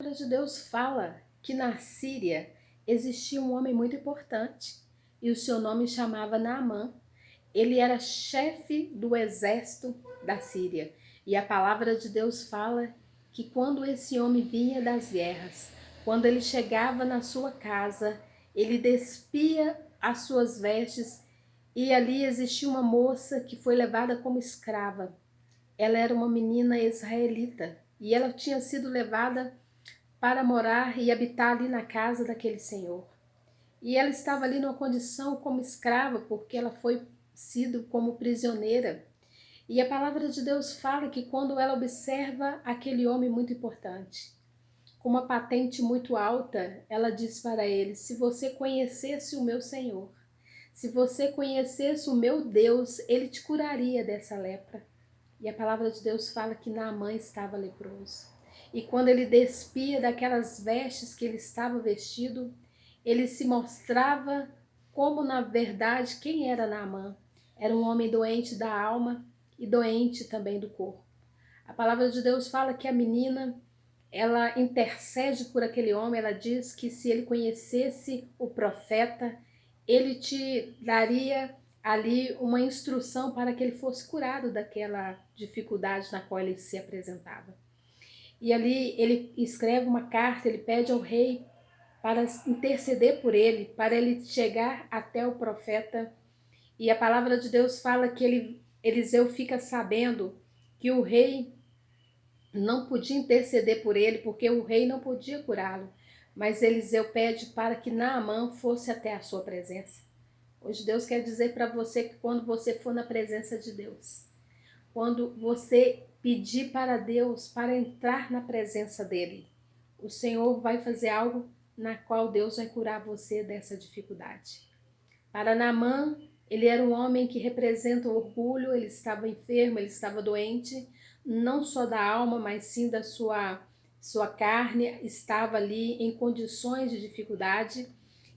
A palavra de Deus fala que na Síria existia um homem muito importante e o seu nome chamava Naamã. Ele era chefe do exército da Síria. E a palavra de Deus fala que quando esse homem vinha das guerras, quando ele chegava na sua casa, ele despia as suas vestes e ali existia uma moça que foi levada como escrava. Ela era uma menina israelita e ela tinha sido levada para morar e habitar ali na casa daquele senhor. E ela estava ali numa condição como escrava, porque ela foi sido como prisioneira. E a palavra de Deus fala que quando ela observa aquele homem muito importante, com uma patente muito alta, ela diz para ele: se você conhecesse o meu Senhor, se você conhecesse o meu Deus, ele te curaria dessa lepra. E a palavra de Deus fala que Naamã estava leproso. E quando ele despia daquelas vestes que ele estava vestido, ele se mostrava como na verdade quem era Naamã. Era um homem doente da alma e doente também do corpo. A palavra de Deus fala que a menina, ela intercede por aquele homem, ela diz que se ele conhecesse o profeta, ele te daria ali uma instrução para que ele fosse curado daquela dificuldade na qual ele se apresentava. E ali ele escreve uma carta, ele pede ao rei para interceder por ele, para ele chegar até o profeta. E a palavra de Deus fala que Eliseu fica sabendo que o rei não podia interceder por ele, porque o rei não podia curá-lo. Mas Eliseu pede para que Naamã fosse até a sua presença. Hoje Deus quer dizer para você que quando você for na presença de Deus, quando você pedir para Deus para entrar na presença dele, o Senhor vai fazer algo na qual Deus vai curar você dessa dificuldade. Para Naamã, ele era um homem que representa o orgulho, ele estava enfermo, ele estava doente, não só da alma, mas sim da sua carne, estava ali em condições de dificuldade.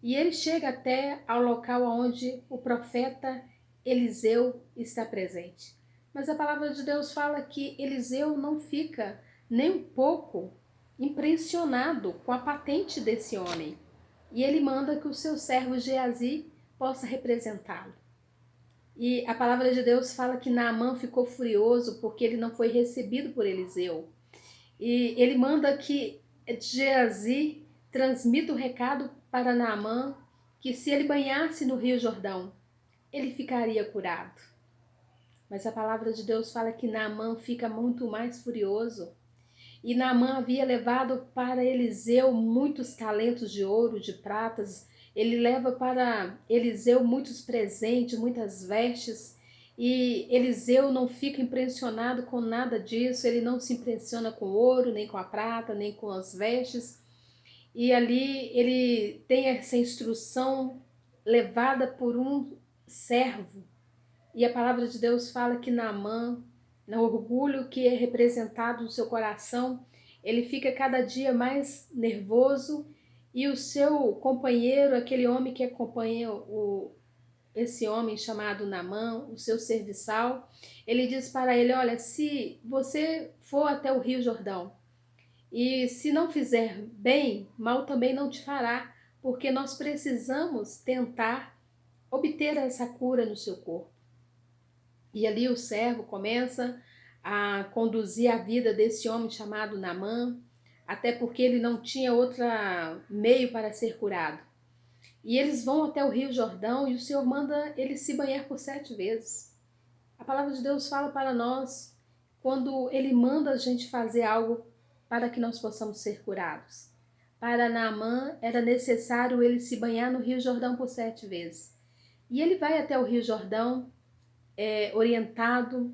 E ele chega até ao local onde o profeta Eliseu está presente. Mas a palavra de Deus fala que Eliseu não fica nem um pouco impressionado com a patente desse homem. E ele manda que o seu servo Geazi possa representá-lo. E a palavra de Deus fala que Naamã ficou furioso porque ele não foi recebido por Eliseu. E ele manda que Geazi transmita o recado para Naamã que se ele banhasse no Rio Jordão, ele ficaria curado. Mas a palavra de Deus fala que Naamã fica muito mais furioso. E Naamã havia levado para Eliseu muitos talentos de ouro, de pratas. Ele leva para Eliseu muitos presentes, muitas vestes. E Eliseu não fica impressionado com nada disso. Ele não se impressiona com o ouro, nem com a prata, nem com as vestes. E ali ele tem essa instrução levada por um servo. E a palavra de Deus fala que Naamã, no orgulho que é representado no seu coração, ele fica cada dia mais nervoso e o seu companheiro, aquele homem que acompanha esse homem chamado Naamã, o seu serviçal, ele diz para ele: olha, se você for até o Rio Jordão e se não fizer bem, mal também não te fará, porque nós precisamos tentar obter essa cura no seu corpo. E ali o servo começa a conduzir a vida desse homem chamado Naamã, até porque ele não tinha outro meio para ser curado. E eles vão até o Rio Jordão e o Senhor manda ele se banhar por 7 vezes. A palavra de Deus fala para nós quando ele manda a gente fazer algo para que nós possamos ser curados. Para Naamã era necessário ele se banhar no Rio Jordão por 7 vezes. E ele vai até o Rio Jordão, orientado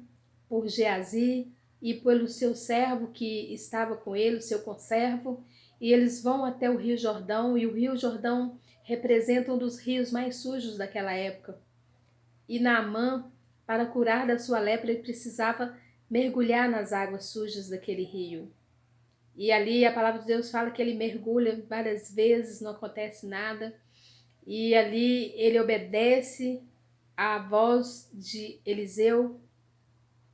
por Geazi e pelo seu servo que estava com ele, o seu conservo, e eles vão até o Rio Jordão, e o Rio Jordão representa um dos rios mais sujos daquela época. E Naamã, para curar da sua lepra, ele precisava mergulhar nas águas sujas daquele rio. E ali a palavra de Deus fala que ele mergulha várias vezes, não acontece nada. E ali ele obedece à voz de Eliseu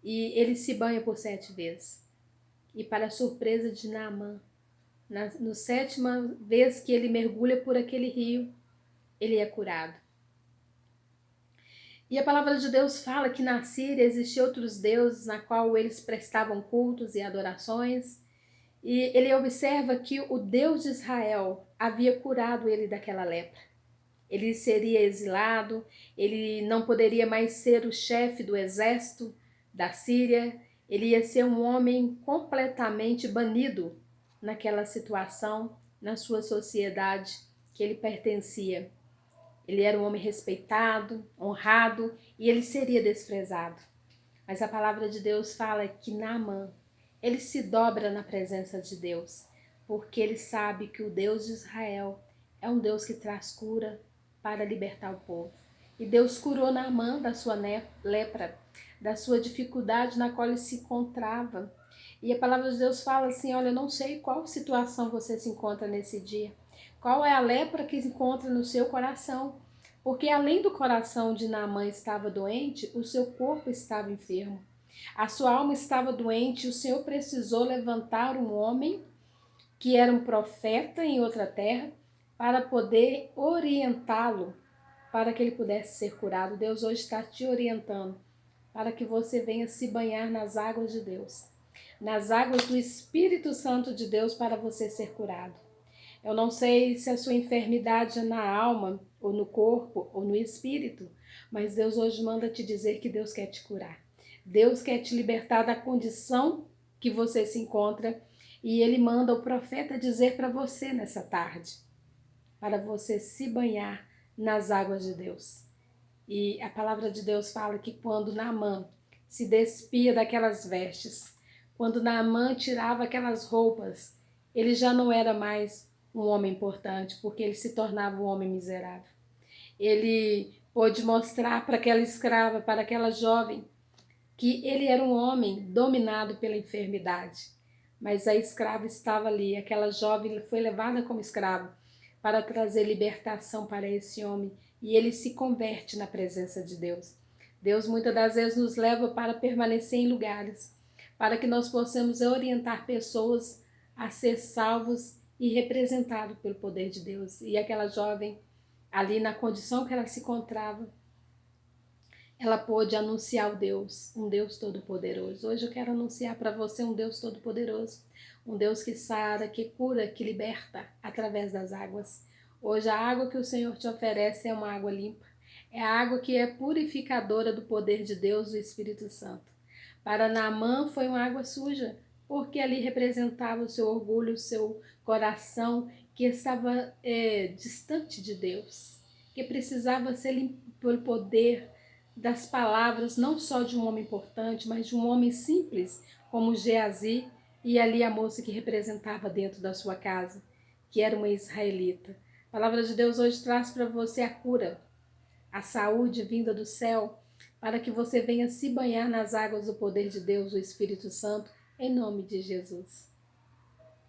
e ele se banha por 7 vezes. E para a surpresa de Naamã, Na sétima vez que ele mergulha por aquele rio, ele é curado. E a palavra de Deus fala que na Síria existiam outros deuses na qual eles prestavam cultos e adorações. E ele observa que o Deus de Israel havia curado ele daquela lepra. Ele seria exilado, ele não poderia mais ser o chefe do exército da Síria, ele ia ser um homem completamente banido naquela situação, na sua sociedade que ele pertencia. Ele era um homem respeitado, honrado, e ele seria desprezado. Mas a palavra de Deus fala que Naamã, ele se dobra na presença de Deus, porque ele sabe que o Deus de Israel é um Deus que traz cura para libertar o povo. E Deus curou Naamã da sua lepra, da sua dificuldade na qual ele se encontrava. E a palavra de Deus fala assim, olha, eu não sei qual situação você se encontra nesse dia, qual é a lepra que se encontra no seu coração, porque além do coração de Naamã estava doente, o seu corpo estava enfermo. A sua alma estava doente e o Senhor precisou levantar um homem que era um profeta em outra terra para poder orientá-lo, para que ele pudesse ser curado. Deus hoje está te orientando para que você venha se banhar nas águas de Deus, nas águas do Espírito Santo de Deus, para você ser curado. Eu não sei se a sua enfermidade é na alma, ou no corpo, ou no espírito, mas Deus hoje manda te dizer que Deus quer te curar. Deus quer te libertar da condição que você se encontra, e Ele manda o profeta dizer para você nessa tarde, para você se banhar nas águas de Deus. E a palavra de Deus fala que quando Naamã se despia daquelas vestes, quando Naamã tirava aquelas roupas, ele já não era mais um homem importante, porque ele se tornava um homem miserável. Ele pôde mostrar para aquela escrava, para aquela jovem, que ele era um homem dominado pela enfermidade. Mas a escrava estava ali, aquela jovem foi levada como escrava para trazer libertação para esse homem, e ele se converte na presença de Deus. Deus muitas das vezes nos leva para permanecer em lugares, para que nós possamos orientar pessoas a ser salvos e representados pelo poder de Deus. E aquela jovem, ali na condição que ela se encontrava, ela pôde anunciar o Deus, um Deus todo-poderoso. Hoje eu quero anunciar para você um Deus todo-poderoso, um Deus que sara, que cura, que liberta através das águas. Hoje a água que o Senhor te oferece é uma água limpa, é a água que é purificadora do poder de Deus, do Espírito Santo. Para Naamã foi uma água suja, porque ali representava o seu orgulho, o seu coração que estava distante de Deus, que precisava ser limpo pelo poder das palavras, não só de um homem importante, mas de um homem simples, como Geazi, e ali a moça que representava dentro da sua casa, que era uma israelita. A palavra de Deus hoje traz para você a cura, a saúde vinda do céu, para que você venha se banhar nas águas do poder de Deus, o Espírito Santo, em nome de Jesus.